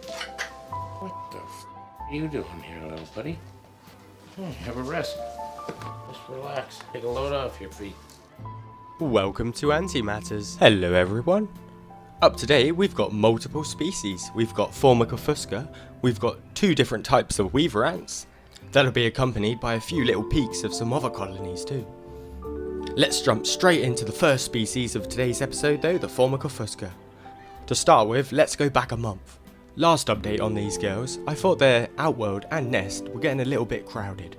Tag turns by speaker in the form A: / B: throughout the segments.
A: What the are you doing here, little buddy? Have a rest. Just relax. Take a load off your feet.
B: Welcome to Antimatters. Hello everyone. Up today we've got multiple species. We've got Formica fusca, we've got 2 different types of weaver ants. That'll be accompanied by a few little peeks of some other colonies too. Let's jump straight into the first species of today's episode though, the Formica fusca. To start with, let's go back a month. Last update on these girls, I thought their outworld and nest were getting a little bit crowded.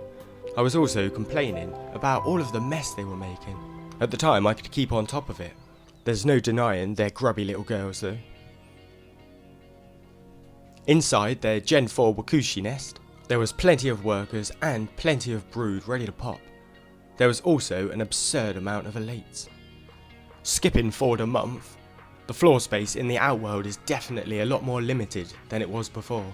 B: I was also complaining about all of the mess they were making. At the time I could keep on top of it. There's no denying they're grubby little girls though. Inside their Gen 4 Wakushi nest, there was plenty of workers and plenty of brood ready to pop. There was also an absurd amount of elates. Skipping forward a month, the floor space in the outworld is definitely a lot more limited than it was before.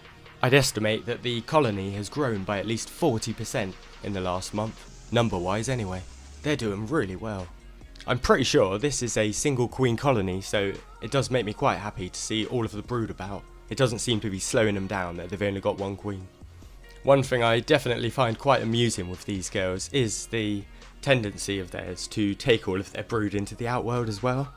B: I'd estimate that the colony has grown by at least 40% in the last month, number-wise anyway. They're doing really well. I'm pretty sure this is a single queen colony, so it does make me quite happy to see all of the brood about. It doesn't seem to be slowing them down that they've only got one queen. One thing I definitely find quite amusing with these girls is the tendency of theirs to take all of their brood into the outworld as well.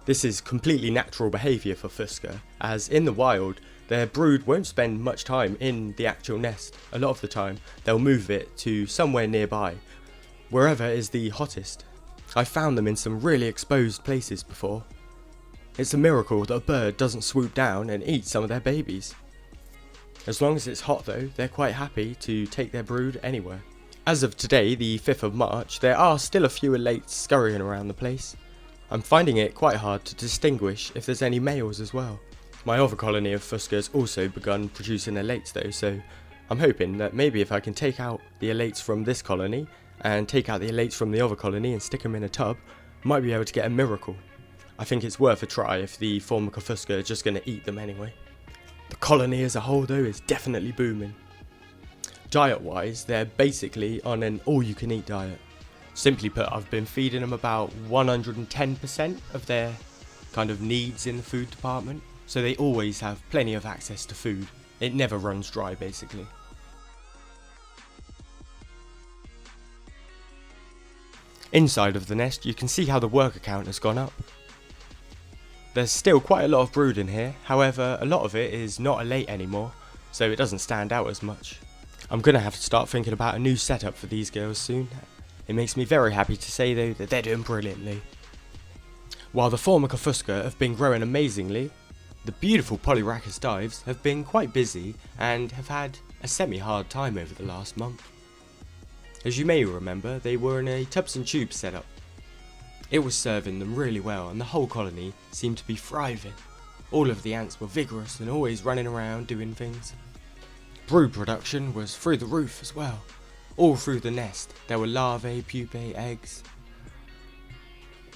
B: This is completely natural behaviour for Fusca, as in the wild, their brood won't spend much time in the actual nest. A lot of the time, they'll move it to somewhere nearby, wherever is the hottest. I've found them in some really exposed places before. It's a miracle that a bird doesn't swoop down and eat some of their babies. As long as it's hot though, they're quite happy to take their brood anywhere. As of today, the 5th of March, there are still a few elates scurrying around the place. I'm finding it quite hard to distinguish if there's any males as well. My other colony of Fusca has also begun producing elates though, so I'm hoping that maybe if I can take out the elates from this colony and take out the elates from the other colony and stick them in a tub, might be able to get a miracle. I think it's worth a try if the Formica fusca are just going to eat them anyway. The colony as a whole though is definitely booming. Diet wise, they're basically on an all you can eat diet. Simply put, I've been feeding them about 110% of their kind of needs in the food department, so they always have plenty of access to food. It never runs dry basically. Inside of the nest, you can see how the worker count has gone up. There's still quite a lot of brood in here, however a lot of it is not elate anymore, so it doesn't stand out as much. I'm going to have to start thinking about a new setup for these girls soon. It makes me very happy to say though that they're doing brilliantly. While the Formica fusca have been growing amazingly, the beautiful Polyrhacus dives have been quite busy and have had a semi-hard time over the last month. As you may remember, they were in a tubs and tubes setup. It was serving them really well and the whole colony seemed to be thriving. All of the ants were vigorous and always running around doing things. Brood production was through the roof as well. All through the nest, there were larvae, pupae, eggs.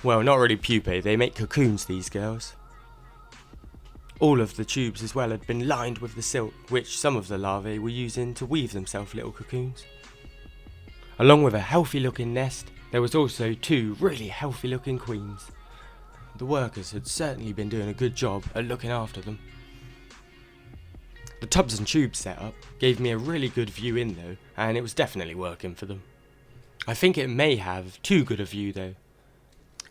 B: Well, not really pupae, they make cocoons, these girls. All of the tubes as well had been lined with the silk, which some of the larvae were using to weave themselves little cocoons. Along with a healthy looking nest, there was also 2 really healthy looking queens. The workers had certainly been doing a good job at looking after them. The tubs and tubes setup gave me a really good view in though, and it was definitely working for them. I think it may have too good a view though.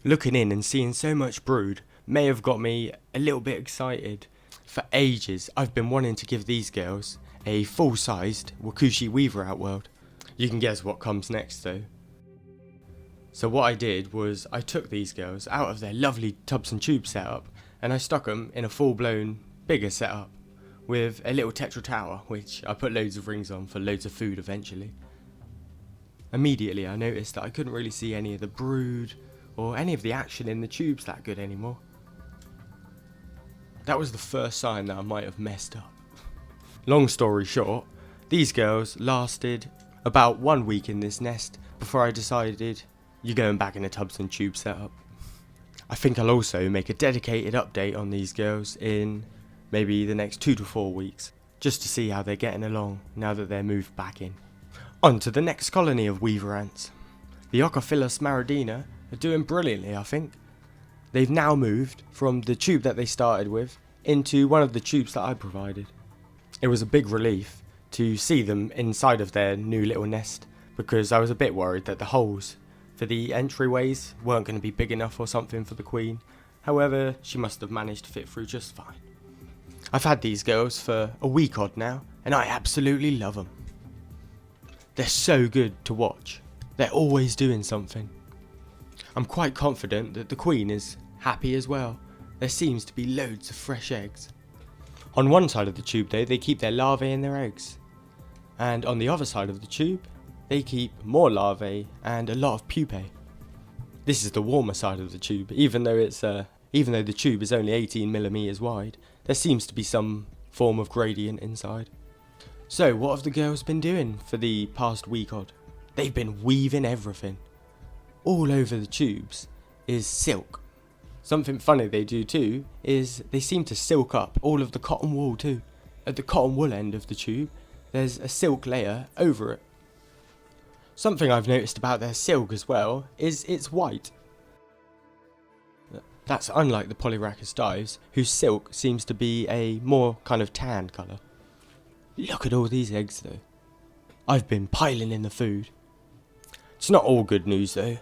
B: Looking in and seeing so much brood may have got me a little bit excited. For ages I've been wanting to give these girls a full-sized Wakushi weaver outworld. You can guess what comes next though. So what I did was I took these girls out of their lovely tubs and tubes setup and I stuck them in a full-blown bigger setup with a little Tetra tower, which I put loads of rings on for loads of food eventually. Immediately I noticed that I couldn't really see any of the brood or any of the action in the tubes that good anymore. That was the first sign that I might have messed up. Long story short, these girls lasted about 1 week in this nest before I decided you're going back in a tubs and tube setup. I think I'll also make a dedicated update on these girls in maybe the next 2 to 4 weeks, just to see how they're getting along now that they're moved back in. On to the next colony of weaver ants. The Ocophilus maridina are doing brilliantly, I think. They've now moved from the tube that they started with into one of the tubes that I provided. It was a big relief to see them inside of their new little nest, because I was a bit worried that the holes for the entryways weren't going to be big enough or something for the queen. However, she must have managed to fit through just fine. I've had these girls for a week odd now, and I absolutely love them. They're so good to watch. They're always doing something. I'm quite confident that the queen is happy as well. There seems to be loads of fresh eggs. On one side of the tube though, they keep their larvae and their eggs. And on the other side of the tube, they keep more larvae and a lot of pupae. This is the warmer side of the tube. Even though the tube is only 18mm wide, there seems to be some form of gradient inside. So what have the girls been doing for the past week odd? They've been weaving everything. All over the tubes is silk. Something funny they do too is they seem to silk up all of the cotton wool too. At the cotton wool end of the tube, there's a silk layer over it. Something I've noticed about their silk as well is it's white. That's unlike the Polyrhacus dives, whose silk seems to be a more kind of tan colour. Look at all these eggs though. I've been piling in the food. It's not all good news though.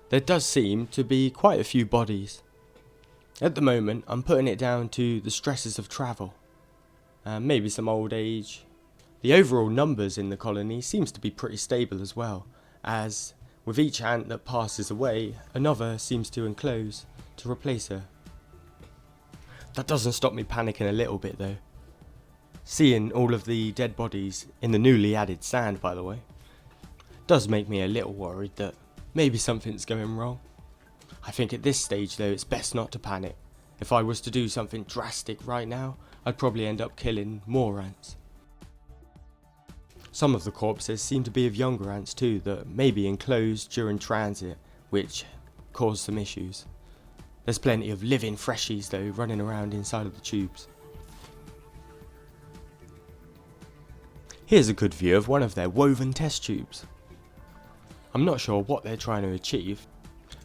B: There does seem to be quite a few bodies. At the moment, I'm putting it down to the stresses of travel. Maybe some old age. The overall numbers in the colony seems to be pretty stable as well, as with each ant that passes away, another seems to enclose to replace her. That doesn't stop me panicking a little bit though. Seeing all of the dead bodies in the newly added sand, by the way, does make me a little worried that maybe something's going wrong. I think at this stage though, it's best not to panic. If I was to do something drastic right now, I'd probably end up killing more ants. Some of the corpses seem to be of younger ants too that may be enclosed during transit, which caused some issues. There's plenty of living freshies though running around inside of the tubes. Here's a good view of one of their woven test tubes. I'm not sure what they're trying to achieve.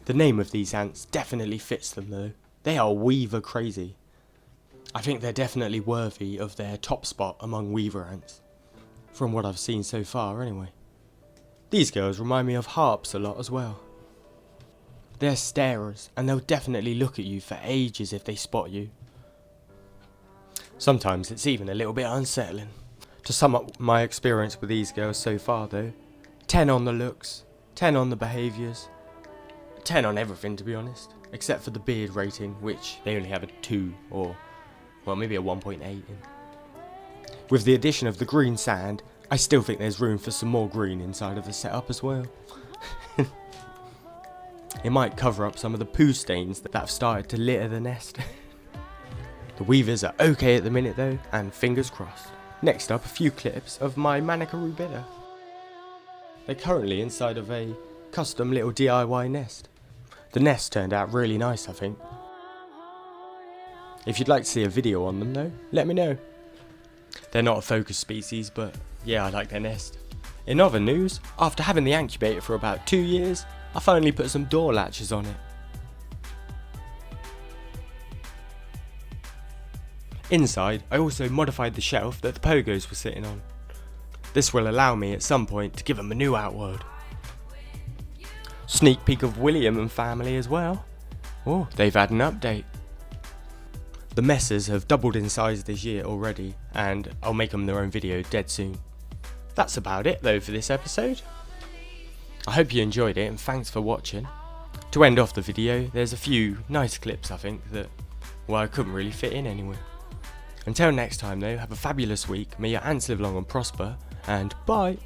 B: The name of these ants definitely fits them though. They are weaver crazy. I think they're definitely worthy of their top spot among weaver ants. From what I've seen so far anyway. These girls remind me of harps a lot as well. They're starers and they'll definitely look at you for ages if they spot you. Sometimes it's even a little bit unsettling. To sum up my experience with these girls so far though, 10 on the looks, 10 on the behaviours, 10 on everything to be honest, except for the beard rating, which they only have a 2 or, well, maybe a 1.8 in. With the addition of the green sand, I still think there's room for some more green inside of the setup as well. It might cover up some of the poo stains that have started to litter the nest. The weavers are okay at the minute though, and fingers crossed. Next up, a few clips of my Manica rubida. They're currently inside of a custom little DIY nest. The nest turned out really nice, I think. If you'd like to see a video on them though, let me know. They're not a focus species, but yeah, I like their nest. In other news, after having the incubator for about 2 years, I finally put some door latches on it. Inside, I also modified the shelf that the pogos were sitting on. This will allow me at some point to give them a new outward. Sneak peek of William and family as well. Oh, they've had an update. The messes have doubled in size this year already, and I'll make them their own video dead soon. That's about it though for this episode. I hope you enjoyed it and thanks for watching. To end off the video, there's a few nice clips I think that, well, I couldn't really fit in anyway. Until next time though, have a fabulous week, may your ants live long and prosper, and bye!